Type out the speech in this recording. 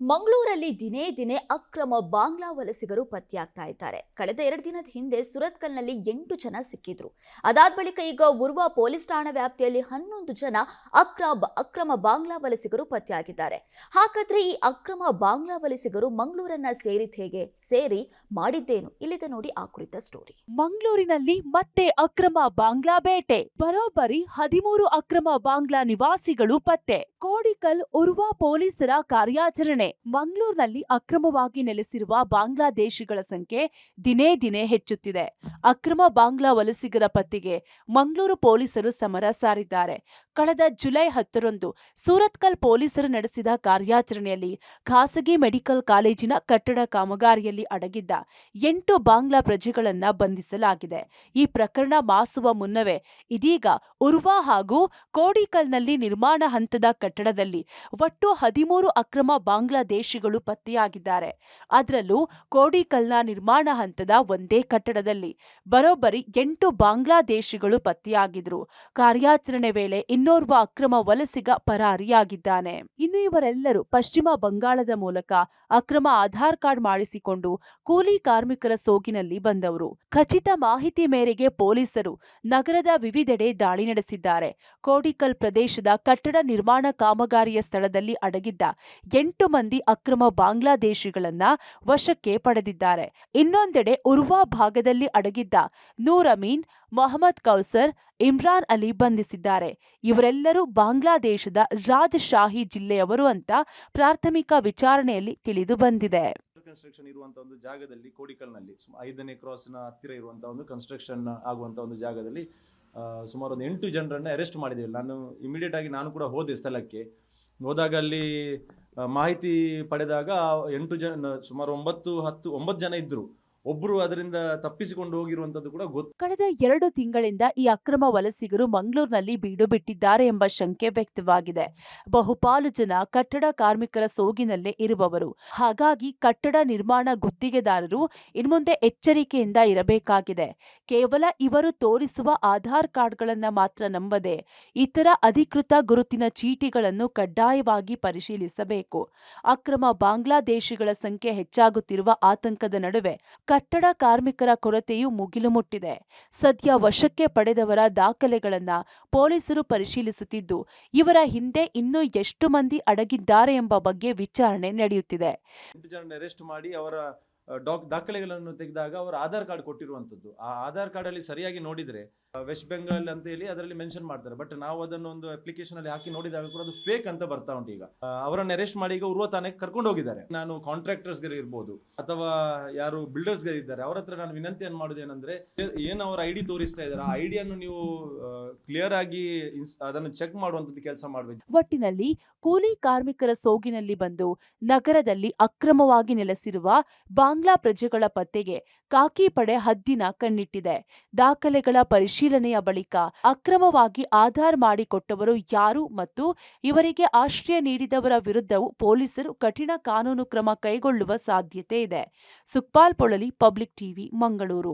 ಮಂಗಳೂರಲ್ಲಿ ದಿನೇ ದಿನೇ ಅಕ್ರಮ ಬಾಂಗ್ಲಾ ವಲಸಿಗರು ಪತ್ತೆಯಾಗ್ತಾ ಇದ್ದಾರೆ. ಕಳೆದ 2 ದಿನದ ಹಿಂದೆ ಸುರತ್ಕಲ್ನಲ್ಲಿ 8 ಜನ ಸಿಕ್ಕಿದ್ರು. ಅದಾದ ಬಳಿಕ ಈಗ ಉರ್ವಾ ಪೊಲೀಸ್ ಠಾಣಾ ವ್ಯಾಪ್ತಿಯಲ್ಲಿ 11 ಜನ ಅಕ್ರಮ ಬಾಂಗ್ಲಾ ವಲಸಿಗರು ಪತ್ತೆಯಾಗಿದ್ದಾರೆ. ಹಾಗಾದ್ರೆ ಈ ಅಕ್ರಮ ಬಾಂಗ್ಲಾ ವಲಸಿಗರು ಮಂಗಳೂರನ್ನ ಸೇರಿದ ಹೇಗೆ, ಸೇರಿ ಮಾಡಿದ್ದೇನು? ಇಲ್ಲಿದೆ ನೋಡಿ ಆ ಕುರಿತ ಸ್ಟೋರಿ. ಮಂಗಳೂರಿನಲ್ಲಿ ಮತ್ತೆ ಅಕ್ರಮ ಬಾಂಗ್ಲಾ ಬೇಟೆ. ಬರೋಬ್ಬರಿ 13 ಅಕ್ರಮ ಬಾಂಗ್ಲಾ ನಿವಾಸಿಗಳು ಪತ್ತೆ. ಕೋಡಿಕಲ್ ಉರ್ವಾ ಪೊಲೀಸರ ಕಾರ್ಯಾಚರಣೆ. ಮಂಗಳೂರಿನಲ್ಲಿ ಅಕ್ರಮವಾಗಿ ನೆಲೆಸಿರುವ ಬಾಂಗ್ಲಾದೇಶಿಗಳ ಸಂಖ್ಯೆ ದಿನೇ ದಿನೇ ಹೆಚ್ಚುತ್ತಿದೆ. ಅಕ್ರಮ ಬಾಂಗ್ಲಾ ವಲಸಿಗರ ಪತ್ತೆಗೆ ಮಂಗಳೂರು ಪೊಲೀಸರು ಸಮರ ಸಾರಿದ್ದಾರೆ. ಕಳೆದ ಜುಲೈ 10ರಂದು ಸೂರತ್ಕಲ್ ಪೊಲೀಸರು ನಡೆಸಿದ ಕಾರ್ಯಾಚರಣೆಯಲ್ಲಿ ಖಾಸಗಿ ಮೆಡಿಕಲ್ ಕಾಲೇಜಿನ ಕಟ್ಟಡ ಕಾಮಗಾರಿಯಲ್ಲಿ ಅಡಗಿದ್ದ 8 ಬಾಂಗ್ಲಾ ಪ್ರಜೆಗಳನ್ನ ಬಂಧಿಸಲಾಗಿದೆ. ಈ ಪ್ರಕರಣ ಮಾಸುವ ಮುನ್ನವೇ ಇದೀಗ ಉರ್ವಾ ಹಾಗೂ ಕೋಡಿಕಲ್ನಲ್ಲಿ ನಿರ್ಮಾಣ ಹಂತದ ಕಟ್ಟಡದಲ್ಲಿ ಒಟ್ಟು 13 ಅಕ್ರಮ ಬಾಂಗ್ಲಾದೇಶಿಗಳು ಪತ್ತೆಯಾಗಿದ್ದಾರೆ. ಅದರಲ್ಲೂ ಕೋಡಿಕಲ್ನ ನಿರ್ಮಾಣ ಹಂತದ ಒಂದೇ ಕಟ್ಟಡದಲ್ಲಿ ಬರೋಬ್ಬರಿ 8 ಬಾಂಗ್ಲಾದೇಶಿಗಳು ಪತ್ತೆಯಾಗಿದ್ರು. ಕಾರ್ಯಾಚರಣೆ ವೇಳೆ ಇನ್ನೋರ್ವ ಅಕ್ರಮ ವಲಸಿಗ ಪರಾರಿಯಾಗಿದ್ದಾನೆ. ಇನ್ನು ಇವರೆಲ್ಲರೂ ಪಶ್ಚಿಮ ಬಂಗಾಳದ ಮೂಲಕ ಅಕ್ರಮ ಆಧಾರ್ ಕಾರ್ಡ್ ಮಾಡಿಸಿಕೊಂಡು ಕೂಲಿ ಕಾರ್ಮಿಕರ ಸೋಗಿನಲ್ಲಿ ಬಂದವರು. ಖಚಿತ ಮಾಹಿತಿ ಮೇರೆಗೆ ಪೊಲೀಸರು ನಗರದ ವಿವಿಧೆಡೆ ದಾಳಿ ನಡೆಸಿದ್ದಾರೆ. ಕೋಡಿಕಲ್ ಪ್ರದೇಶದ ಕಟ್ಟಡ ನಿರ್ಮಾಣ ಕಾಮಗಾರಿಯ ಸ್ಥಳದಲ್ಲಿ ಅಡಗಿದ್ದ 8 ಮಂದಿ ಅಕ್ರಮ ಬಾಂಗ್ಲಾದೇಶಿಗಳನ್ನ ವಶಕ್ಕೆ ಪಡೆದಿದ್ದಾರೆ. ಇನ್ನೊಂದೆಡೆ ಉರ್ವಾ ಭಾಗದಲ್ಲಿ ಅಡಗಿದ್ದ ನೂರ್ ಅಮೀನ್, ಮೊಹಮ್ಮದ್ ಕೌಸರ್, ಇಮ್ರಾನ್ ಅಲಿ ಬಂಧಿಸಿದ್ದಾರೆ. ಇವರೆಲ್ಲರೂ ಬಾಂಗ್ಲಾದೇಶದ ರಾಜಶಾಹಿ ಜಿಲ್ಲೆಯವರು ಅಂತ ಪ್ರಾಥಮಿಕ ವಿಚಾರಣೆಯಲ್ಲಿ ತಿಳಿದು ಬಂದಿದೆ. ಕನ್ಸ್ಟ್ರಕ್ಷನ್ ಇರುವಂತಹ ಒಂದು ಜಾಗದಲ್ಲಿ ಕೋಡಿಕಲ್ನಲ್ಲಿ 5ನೇ ಕ್ರಾಸ್ನ ಹತ್ತಿರ ಇರುವಂತಹ ಒಂದು ಕನ್ಸ್ಟ್ರಕ್ಷನ್ ಆಗುವಂತಹ ಒಂದು ಜಾಗದಲ್ಲಿ ಸುಮಾರು ಒಂದು 8 ಜನರನ್ನ ಅರೆಸ್ಟ್ ಮಾಡಿದ್ದೇವೆ. ಇಮಿಡಿಯೇಟ್ ಆಗಿ ನಾನು ಕೂಡ ಹೋದೆ ಸ್ಥಳಕ್ಕೆ. ಹೋದಾಗ ಅಲ್ಲಿ ಮಾಹಿತಿ ಪಡೆದಾಗ 8 ಜನ, ಸುಮಾರು 9 ಜನ ಇದ್ರು. ಒಬ್ರು ಅದರಿಂದ ತಪ್ಪಿಸಿಕೊಂಡು ಹೋಗಿರುವಂತದ್ದು ಕೂಡ ಗೊತ್ತು. ಕಳೆದ 2 ತಿಂಗಳಿಂದ ಈ ಅಕ್ರಮ ವಲಸಿಗರು ಮಂಗಳೂರಿನಲ್ಲಿ ಬೀಡು ಬಿಟ್ಟಿದ್ದಾರೆ ಎಂಬ ಶಂಕೆ ವ್ಯಕ್ತವಾಗಿದೆ. ಬಹುಪಾಲು ಜನ ಕಟ್ಟಡ ಕಾರ್ಮಿಕರ ಸೋಗಿನಲ್ಲೇ ಇರುವವರು. ಹಾಗಾಗಿ ಕಟ್ಟಡ ನಿರ್ಮಾಣ ಗುತ್ತಿಗೆದಾರರು ಇನ್ಮುಂದೆ ಎಚ್ಚರಿಕೆಯಿಂದ ಇರಬೇಕಾಗಿದೆ. ಕೇವಲ ಇವರು ತೋರಿಸುವ ಆಧಾರ್ ಕಾರ್ಡ್ಗಳನ್ನ ಮಾತ್ರ ನಂಬದೆ ಇತರ ಅಧಿಕೃತ ಗುರುತಿನ ಚೀಟಿಗಳನ್ನು ಕಡ್ಡಾಯವಾಗಿ ಪರಿಶೀಲಿಸಬೇಕು. ಅಕ್ರಮ ಬಾಂಗ್ಲಾದೇಶಿಗಳ ಸಂಖ್ಯೆ ಹೆಚ್ಚಾಗುತ್ತಿರುವ ಆತಂಕದ ನಡುವೆ ಕಟ್ಟಡ ಕಾರ್ಮಿಕರ ಕೊರತೆಯು ಮುಗಿಲು ಮುಟ್ಟಿದೆ. ಸದ್ಯ ವಶಕ್ಕೆ ಪಡೆದವರ ದಾಖಲೆಗಳನ್ನ ಪೊಲೀಸರು ಪರಿಶೀಲಿಸುತ್ತಿದ್ದು, ಇವರ ಹಿಂದೆ ಇನ್ನೂ ಎಷ್ಟು ಮಂದಿ ಅಡಗಿದ್ದಾರೆ ಎಂಬ ಬಗ್ಗೆ ವಿಚಾರಣೆ ನಡೆಯುತ್ತಿದೆ. 8 ಜನರನ್ನು ಅರೆಸ್ಟ್ ಮಾಡಿ ಅವರ ದಾಖಲೆಗಳನ್ನು ತೆಗೆದಾಗ ಅವರ ಆಧಾರ್ ಕಾರ್ಡ್ ಕೊಟ್ಟಿರುವಂತದ್ದು, ಆ ಆಧಾರ್ ಕಾರ್ಡ್ ಅಲ್ಲಿ ಸರಿಯಾಗಿ ನೋಡಿದ್ರೆ ವೆಸ್ಟ್ ಬೆಂಗಾಲ್ ಅಂತ ಹೇಳಿ ಅದರಲ್ಲಿ ಮೆನ್ಷನ್ ಮಾಡ್ತಾರೆ. ಬಟ್ ನಾವು ಅದನ್ನು ಒಂದು ಅಪ್ಲಿಕೇಶನ್ ಅಲ್ಲಿ ಹಾಕಿ ನೋಡಿದಾಗ ಕೂಡ ಅದು ಫೇಕ್ ಅಂತ ಬರ್ತಾ ಉಂಟು. ಈಗ ಅವರನ್ನು ಅರೆಸ್ಟ್ ಮಾಡಿ ಈಗ ಉರ್ವಾ ತಾಣಕ್ಕೆ ಕರ್ಕೊಂಡು ಹೋಗಿದ್ದಾರೆ. ನಾನು ಕಾಂಟ್ರಾಕ್ಟರ್ಸ್ ಗೆ ಇರ್ಬೋದು ಅಥವಾ ಯಾರು ಬಿಲ್ಡರ್ಸ್ ಗೆ ಇದ್ದಾರೆ, ಅವರ ಹತ್ರ ನಾನು ವಿನಂತಿಯನ್ನು ಮಾಡುವುದೇನೆಂದ್ರೆ, ಏನು ಅವರ ಐಡಿ ತೋರಿಸ್ತಾ ಇದ್ದಾರೆ, ಆ ಐಡಿಯನ್ನು ನೀವು ಕ್ಲಿಯರ್ ಆಗಿ ಅದನ್ನು ಚೆಕ್ ಮಾಡುವಂತದ್ದು ಕೆಲಸ ಮಾಡಬೇಕು. ಒಟ್ಟಿನಲ್ಲಿ ಕೂಲಿ ಕಾರ್ಮಿಕರ ಸೋಗಿನಲ್ಲಿ ಬಂದು ನಗರದಲ್ಲಿ ಅಕ್ರಮವಾಗಿ ನೆಲೆಸಿರುವ ಬಾಂಗ್ಲಾ ಪ್ರಜೆಗಳ ಪತ್ತೆಗೆ ಖಾಕಿ ಪಡೆ ಹದ್ದಿನ ಕಣ್ಣಿಟ್ಟಿದೆ. ದಾಖಲೆಗಳ ಪರಿಶೀಲನೆಯ ಬಳಿಕ ಅಕ್ರಮವಾಗಿ ಆಧಾರ್ ಮಾಡಿಕೊಟ್ಟವರು ಯಾರು ಮತ್ತು ಇವರಿಗೆ ಆಶ್ರಯ ನೀಡಿದವರ ವಿರುದ್ಧವೂ ಪೊಲೀಸರು ಕಠಿಣ ಕಾನೂನು ಕ್ರಮ ಕೈಗೊಳ್ಳುವ ಸಾಧ್ಯತೆ ಇದೆ. Sukhpal Polali, public TV, Mangaluru.